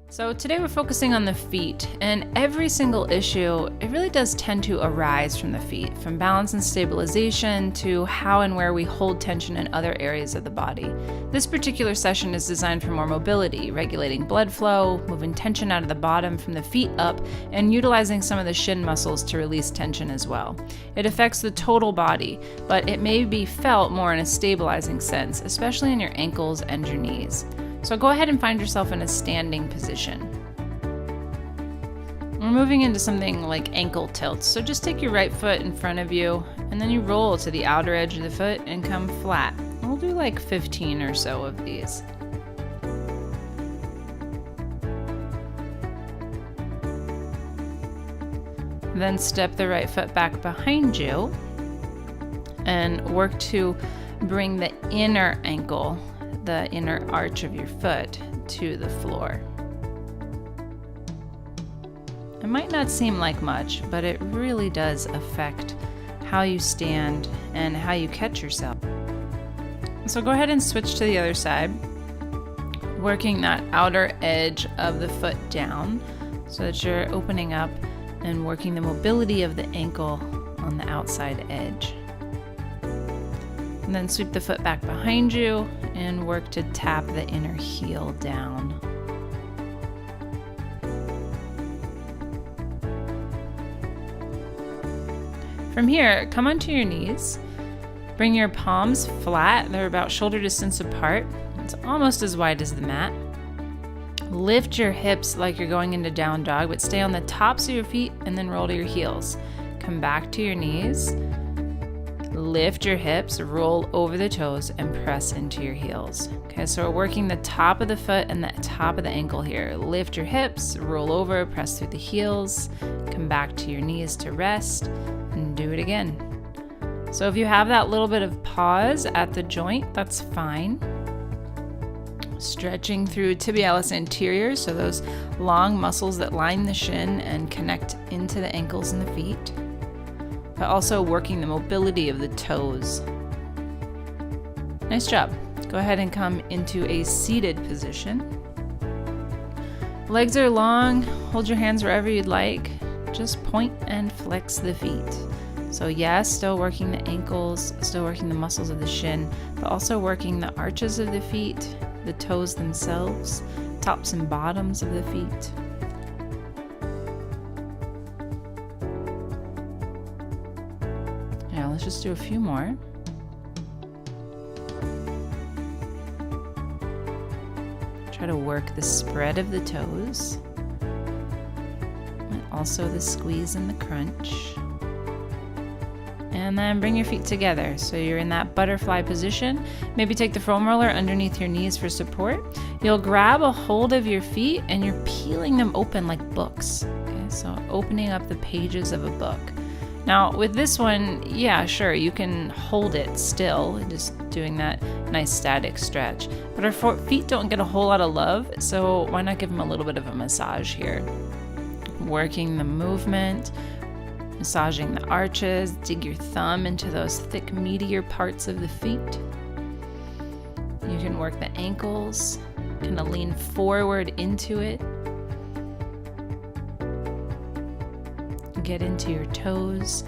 So today we're focusing on the feet, and every single issue, it really does tend to arise from the feet, from balance and stabilization to how and where we hold tension in other areas of the body. This particular session is designed for more mobility, regulating blood flow, moving tension out of the bottom from the feet up, and utilizing some of the shin muscles to release tension as well. It affects the total body, but it may be felt more in a stabilizing sense, especially in your ankles and your knees. So go ahead and find yourself in a standing position. We're moving into something like ankle tilts. So just take your right foot in front of you and then you roll to the outer edge of the foot and come flat. We'll do like 15 or so of these. Then step the right foot back behind you and work to bring the inner ankle, the inner arch of your foot, to the floor. It might not seem like much, but it really does affect how you stand and how you catch yourself. So go ahead and switch to the other side, working that outer edge of the foot down so that you're opening up and working the mobility of the ankle on the outside edge. And then sweep the foot back behind you and work to tap the inner heel down. From here, come onto your knees. Bring your palms flat. They're about shoulder distance apart. It's almost as wide as the mat. Lift your hips like you're going into down dog, but stay on the tops of your feet and then roll to your heels. Come back to your knees. Lift your hips, roll over the toes, and press into your heels. Okay, so we're working the top of the foot and the top of the ankle here. Lift your hips, roll over, press through the heels, come back to your knees to rest, and do it again. So if you have that little bit of pause at the joint, that's fine. Stretching through tibialis anterior, so those long muscles that line the shin and connect into the ankles and the feet, but also working the mobility of the toes. Nice job. Go ahead and come into a seated position. Legs are long. Hold your hands wherever you'd like. Just point and flex the feet. So yes, still working the ankles, still working the muscles of the shin, but also working the arches of the feet, the toes themselves, tops and bottoms of the feet. Now let's just do a few more. Try to work the spread of the toes and also the squeeze and the crunch. And then bring your feet together so you're in that butterfly position. Maybe take the foam roller underneath your knees for support. You'll grab a hold of your feet and you're peeling them open like books. Okay, so opening up the pages of a book. Now with this one, yeah, sure, you can hold it still, just doing that nice static stretch. But our feet don't get a whole lot of love, so why not give them a little bit of a massage here? Working the movement, massaging the arches, dig your thumb into those thick, meatier parts of the feet. You can work the ankles, kind of lean forward into it. Get into your toes.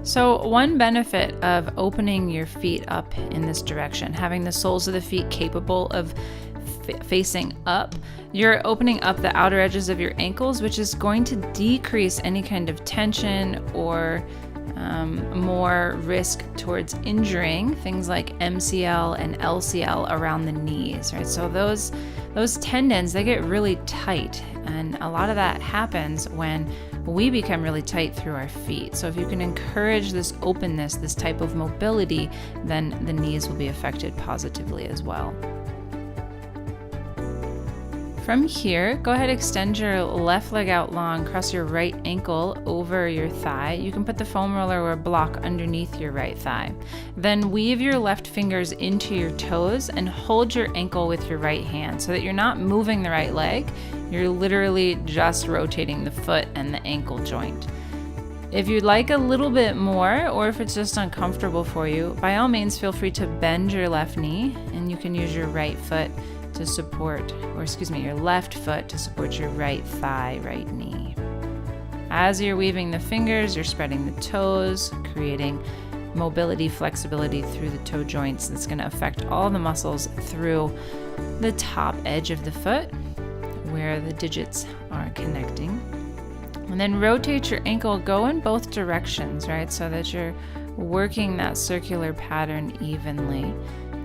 So one benefit of opening your feet up in this direction, having the soles of the feet capable of facing up, you're opening up the outer edges of your ankles, which is going to decrease any kind of tension or more risk towards injuring things like MCL and LCL around the knees, right? So those tendons, they get really tight, and a lot of that happens when we become really tight through our feet. So if you can encourage this openness, this type of mobility, then the knees will be affected positively as well. From here, go ahead, extend your left leg out long, cross your right ankle over your thigh. You can put the foam roller or a block underneath your right thigh. Then weave your left fingers into your toes and hold your ankle with your right hand so that you're not moving the right leg. You're literally just rotating the foot and the ankle joint. If you'd like a little bit more, or if it's just uncomfortable for you, by all means feel free to bend your left knee, and you can use your right foot to support, your left foot to support your right thigh, right knee. As you're weaving the fingers, you're spreading the toes, creating mobility, flexibility through the toe joints. That's going to affect all the muscles through the top edge of the foot where the digits are connecting. And then rotate your ankle, go in both directions, right? So that you're working that circular pattern evenly.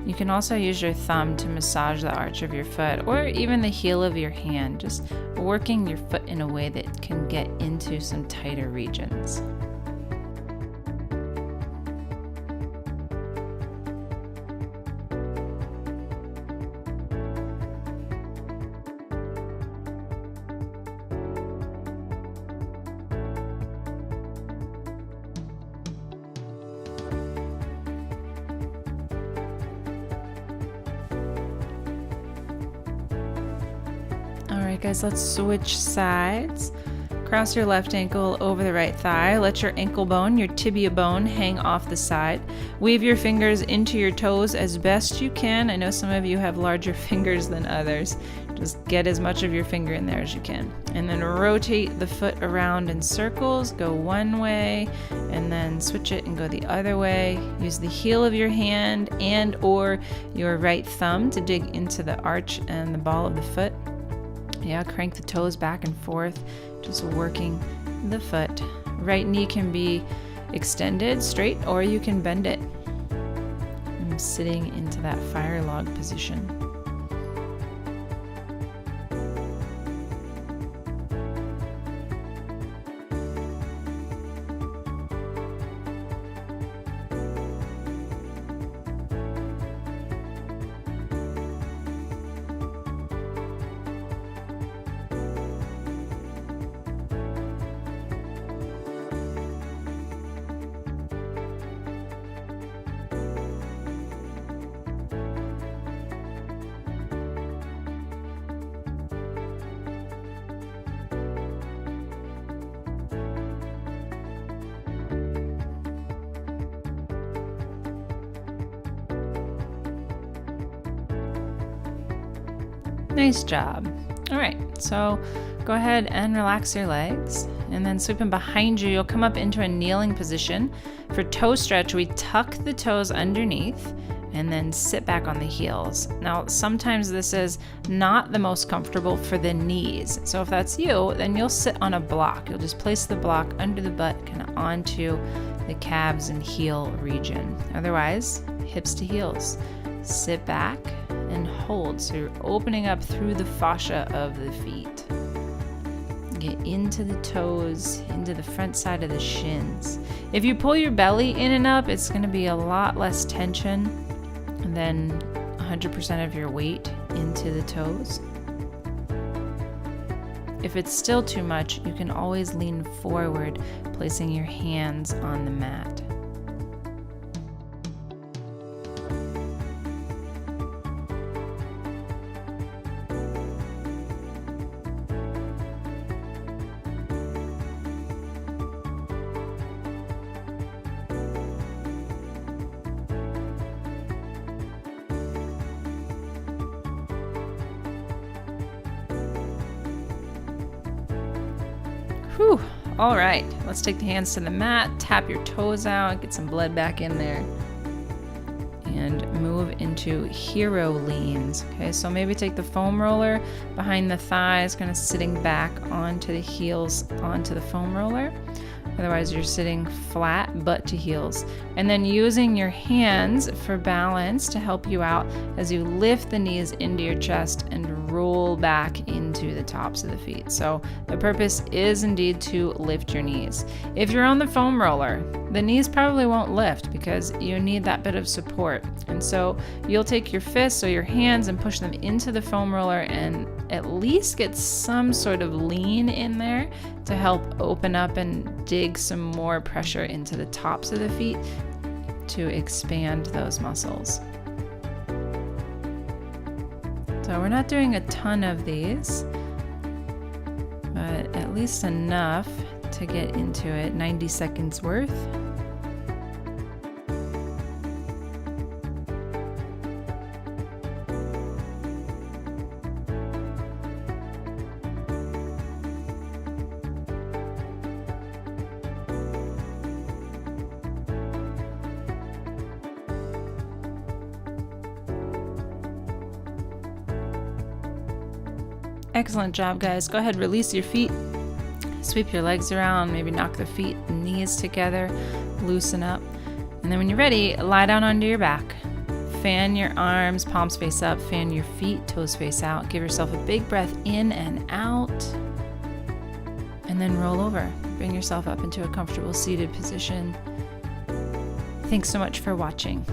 You can also use your thumb to massage the arch of your foot or even the heel of your hand, just working your foot in a way that can get into some tighter regions. Alright guys, let's switch sides. Cross your left ankle over the right thigh. Let your ankle bone, your tibia bone, hang off the side. Weave your fingers into your toes as best you can. I know some of you have larger fingers than others. Just get as much of your finger in there as you can. And then rotate the foot around in circles. Go one way and then switch it and go the other way. Use the heel of your hand and or your right thumb to dig into the arch and the ball of the foot. Yeah, crank the toes back and forth, just working the foot. Right knee can be extended straight, or you can bend it. I'm sitting into that fire log position. Nice job. All right, so go ahead and relax your legs, and then sweeping behind you, you'll come up into a kneeling position. For toe stretch, we tuck the toes underneath and then sit back on the heels. Now, sometimes this is not the most comfortable for the knees. So if that's you, then you'll sit on a block. You'll just place the block under the butt, kind of onto the calves and heel region. Otherwise, hips to heels. Sit back and hold. So you're opening up through the fascia of the feet. Get into the toes, into the front side of the shins. If you pull your belly in and up, it's going to be a lot less tension than 100% of your weight into the toes. If it's still too much, you can always lean forward, placing your hands on the mat. Whew. All right, let's take the hands to the mat, tap your toes out, get some blood back in there, and move into hero leans. Okay, so maybe take the foam roller behind the thighs, kind of sitting back onto the heels, onto the foam roller. Otherwise, you're sitting flat, butt to heels. And then using your hands for balance to help you out as you lift the knees into your chest and roll back into the tops of the feet. So the purpose is indeed to lift your knees. If you're on the foam roller, the knees probably won't lift because you need that bit of support. And so you'll take your fists or your hands and push them into the foam roller and at least get some sort of lean in there to help open up and dig some more pressure into the tops of the feet to expand those muscles. So we're not doing a ton of these, but at least enough to get into it. 90 seconds worth. Excellent job, guys. Go ahead, release your feet. Sweep your legs around, maybe knock the feet and knees together, loosen up. And then when you're ready, lie down onto your back. Fan your arms, palms face up, fan your feet, toes face out. Give yourself a big breath in and out. And then roll over. Bring yourself up into a comfortable seated position. Thanks so much for watching.